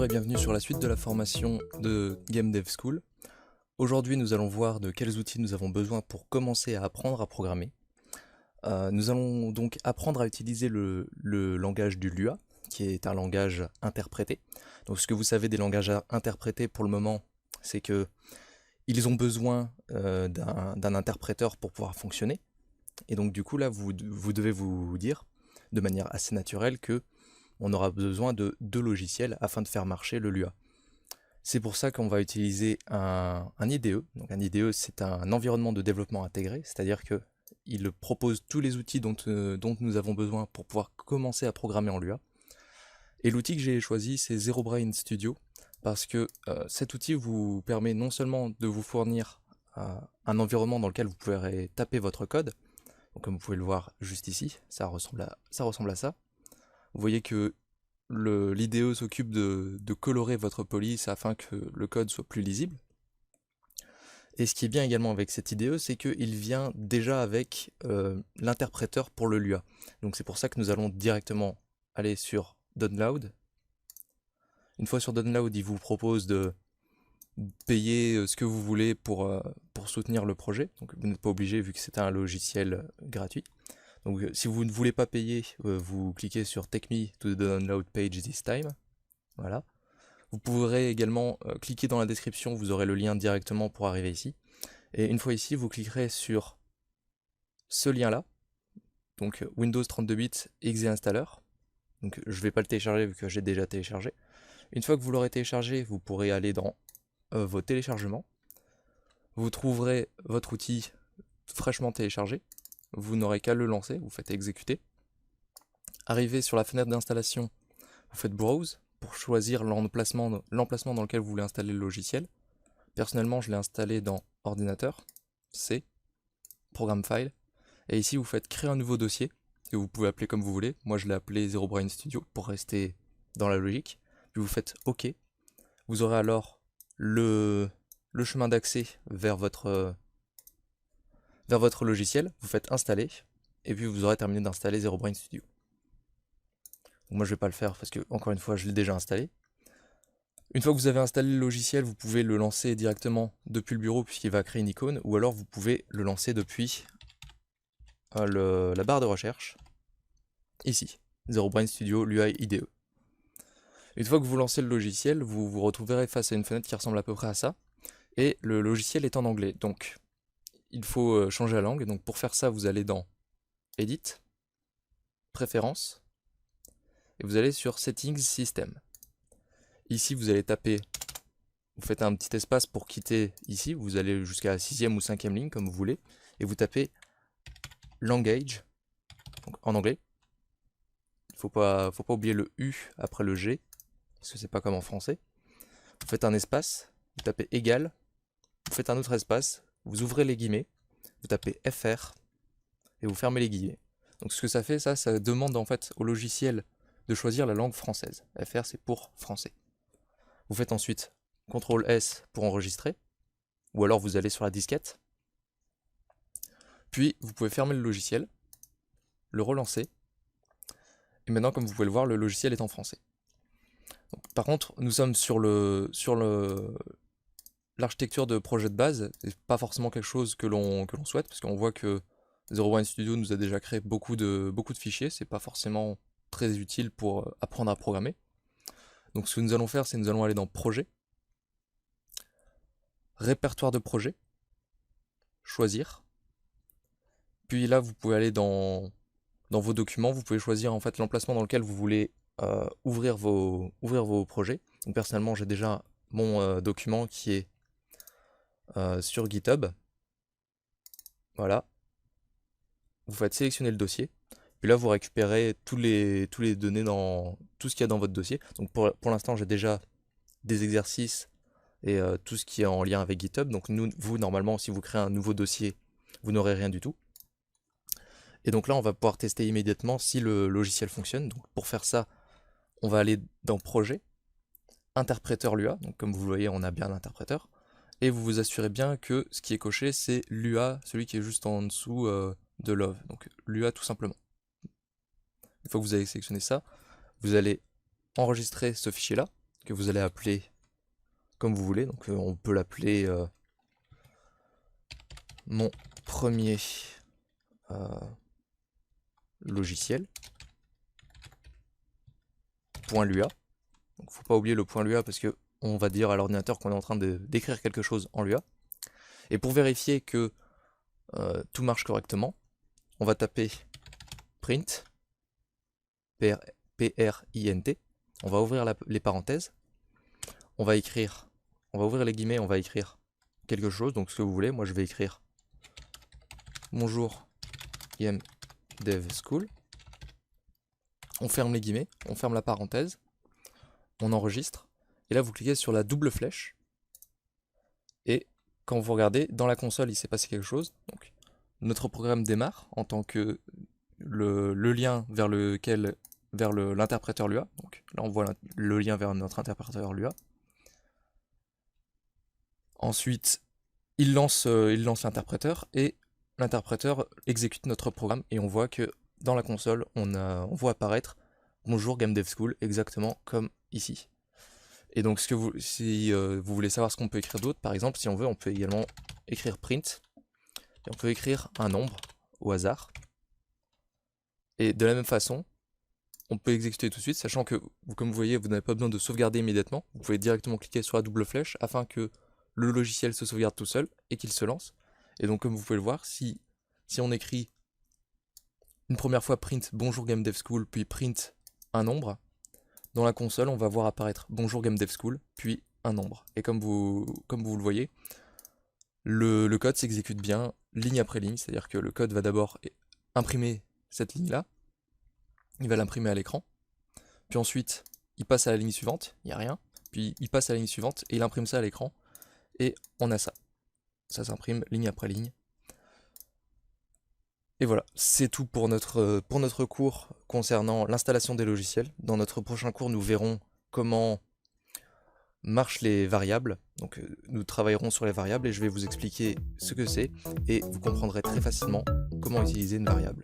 Bonjour et bienvenue sur la suite de la formation de Game Dev School. Aujourd'hui, nous allons voir de quels outils nous avons besoin pour commencer à apprendre à programmer. Nous allons donc apprendre à utiliser le langage du Lua, qui est un langage interprété. Donc ce que vous savez des langages interprétés pour le moment, c'est que ils ont besoin d'un interpréteur pour pouvoir fonctionner. Et donc du coup là, vous devez vous dire de manière assez naturelle que on aura besoin de deux logiciels afin de faire marcher le Lua. C'est pour ça qu'on va utiliser un IDE. Donc un IDE, c'est un environnement de développement intégré, c'est-à-dire qu'il propose tous les outils dont nous avons besoin pour pouvoir commencer à programmer en Lua. Et l'outil que j'ai choisi, c'est ZeroBrain Studio, parce que cet outil vous permet non seulement de vous fournir un environnement dans lequel vous pouvez taper votre code, donc comme vous pouvez le voir juste ici, ça ressemble à ça. Vous voyez que l'IDE s'occupe de colorer votre police afin que le code soit plus lisible. Et ce qui est bien également avec cet IDE, c'est qu'il vient déjà avec l'interpréteur pour le Lua. Donc c'est pour ça que nous allons directement aller sur Download. Une fois sur Download, il vous propose de payer ce que vous voulez pour soutenir le projet. Donc vous n'êtes pas obligé vu que c'est un logiciel gratuit. Donc si vous ne voulez pas payer, vous cliquez sur Take me to the download page this time. Voilà. Vous pourrez également cliquer dans la description, vous aurez le lien directement pour arriver ici. Et une fois ici, vous cliquerez sur ce lien-là, donc Windows 32 bits exe installer. Donc je ne vais pas le télécharger vu que j'ai déjà téléchargé. Une fois que vous l'aurez téléchargé, vous pourrez aller dans vos téléchargements. Vous trouverez votre outil fraîchement téléchargé. Vous n'aurez qu'à le lancer, vous faites exécuter. Arrivez sur la fenêtre d'installation, vous faites Browse pour choisir l'emplacement dans lequel vous voulez installer le logiciel. Personnellement, je l'ai installé dans Ordinateur, C, Programme File, et ici vous faites Créer un nouveau dossier, que vous pouvez appeler comme vous voulez. Moi je l'ai appelé ZeroBrain Studio pour rester dans la logique. Puis vous faites OK. Vous aurez alors le chemin d'accès vers votre logiciel, vous faites installer, et puis vous aurez terminé d'installer ZeroBrain Studio. Donc moi je vais pas le faire parce que, encore une fois, je l'ai déjà installé. Une fois que vous avez installé le logiciel, vous pouvez le lancer directement depuis le bureau puisqu'il va créer une icône, ou alors vous pouvez le lancer depuis la barre de recherche, ici, ZeroBrain Studio Lua IDE. Une fois que vous lancez le logiciel, vous vous retrouverez face à une fenêtre qui ressemble à peu près à ça, et le logiciel est en anglais, donc il faut changer la langue. Donc pour faire ça, vous allez dans Edit, Préférences, et vous allez sur Settings System. Ici, vous allez taper, vous faites un petit espace pour quitter ici, vous allez jusqu'à la 6e ou 5e ligne, comme vous voulez, et vous tapez Language, donc en anglais. Il faut pas oublier le U après le G, parce que c'est pas comme en français. Vous faites un espace, vous tapez égal, vous faites un autre espace, vous ouvrez les guillemets, vous tapez FR, et vous fermez les guillemets. Donc ce que ça fait, ça demande en fait au logiciel de choisir la langue française. FR c'est pour français. Vous faites ensuite CTRL S pour enregistrer, ou alors vous allez sur la disquette. Puis vous pouvez fermer le logiciel, le relancer, et maintenant comme vous pouvez le voir, le logiciel est en français. Donc, par contre, nous sommes sur l'architecture de projet de base, c'est pas forcément quelque chose que l'on souhaite, parce qu'on voit que ZeroBrain Studio nous a déjà créé beaucoup de fichiers, c'est pas forcément très utile pour apprendre à programmer. Donc ce que nous allons faire, c'est nous allons aller dans Projet, Répertoire de projet, Choisir. Puis là, vous pouvez aller dans vos documents, vous pouvez choisir en fait l'emplacement dans lequel vous voulez ouvrir vos projets. Donc personnellement, j'ai déjà mon document qui est sur GitHub. Voilà. Vous faites sélectionner le dossier. Puis là, vous récupérez tous les données dans tout ce qu'il y a dans votre dossier. Donc pour l'instant, j'ai déjà des exercices et tout ce qui est en lien avec GitHub. Donc vous, normalement, si vous créez un nouveau dossier, vous n'aurez rien du tout. Et donc là, on va pouvoir tester immédiatement si le logiciel fonctionne. Donc pour faire ça, on va aller dans Projet, Interpréteur Lua. Donc comme vous le voyez, on a bien l'interpréteur. Et vous vous assurez bien que ce qui est coché, c'est Lua, celui qui est juste en dessous de Love. Donc Lua tout simplement. Une fois que vous avez sélectionné ça, vous allez enregistrer ce fichier-là. que vous allez appeler comme vous voulez. Donc on peut l'appeler mon premier logiciel .lua. Donc faut pas oublier le .lua parce que on va dire à l'ordinateur qu'on est en train d'écrire quelque chose en Lua. Et pour vérifier que tout marche correctement, on va taper print, P-R-I-N-T, on va ouvrir les parenthèses, on va ouvrir les guillemets, on va écrire quelque chose, donc ce que vous voulez, moi je vais écrire bonjour Game Dev School, on ferme les guillemets, on ferme la parenthèse, on enregistre, et là vous cliquez sur la double flèche, et quand vous regardez, dans la console il s'est passé quelque chose, donc notre programme démarre en tant que le lien vers l'interpréteur Lua, donc là on voit le lien vers notre interpréteur Lua. Ensuite, il lance l'interpréteur et l'interpréteur exécute notre programme et on voit que dans la console, on voit apparaître bonjour Game Dev School, exactement comme ici. Et donc si vous voulez savoir ce qu'on peut écrire d'autre, par exemple, si on veut, on peut également écrire print, et on peut écrire un nombre au hasard. Et de la même façon, on peut exécuter tout de suite, sachant que, comme vous voyez, vous n'avez pas besoin de sauvegarder immédiatement. Vous pouvez directement cliquer sur la double flèche afin que le logiciel se sauvegarde tout seul et qu'il se lance. Et donc, comme vous pouvez le voir, si on écrit une première fois print bonjour Game Dev School, puis print un nombre, dans la console, on va voir apparaître bonjour Game Dev School, puis un nombre. Et comme vous le voyez, le code s'exécute bien ligne après ligne, c'est-à-dire que le code va d'abord imprimer cette ligne-là, il va l'imprimer à l'écran, puis ensuite il passe à la ligne suivante, il n'y a rien, puis il passe à la ligne suivante et il imprime ça à l'écran, et on a ça. Ça s'imprime ligne après ligne. Et voilà, c'est tout pour notre cours concernant l'installation des logiciels. Dans notre prochain cours, nous verrons comment marchent les variables. Donc nous travaillerons sur les variables et je vais vous expliquer ce que c'est et vous comprendrez très facilement comment utiliser une variable.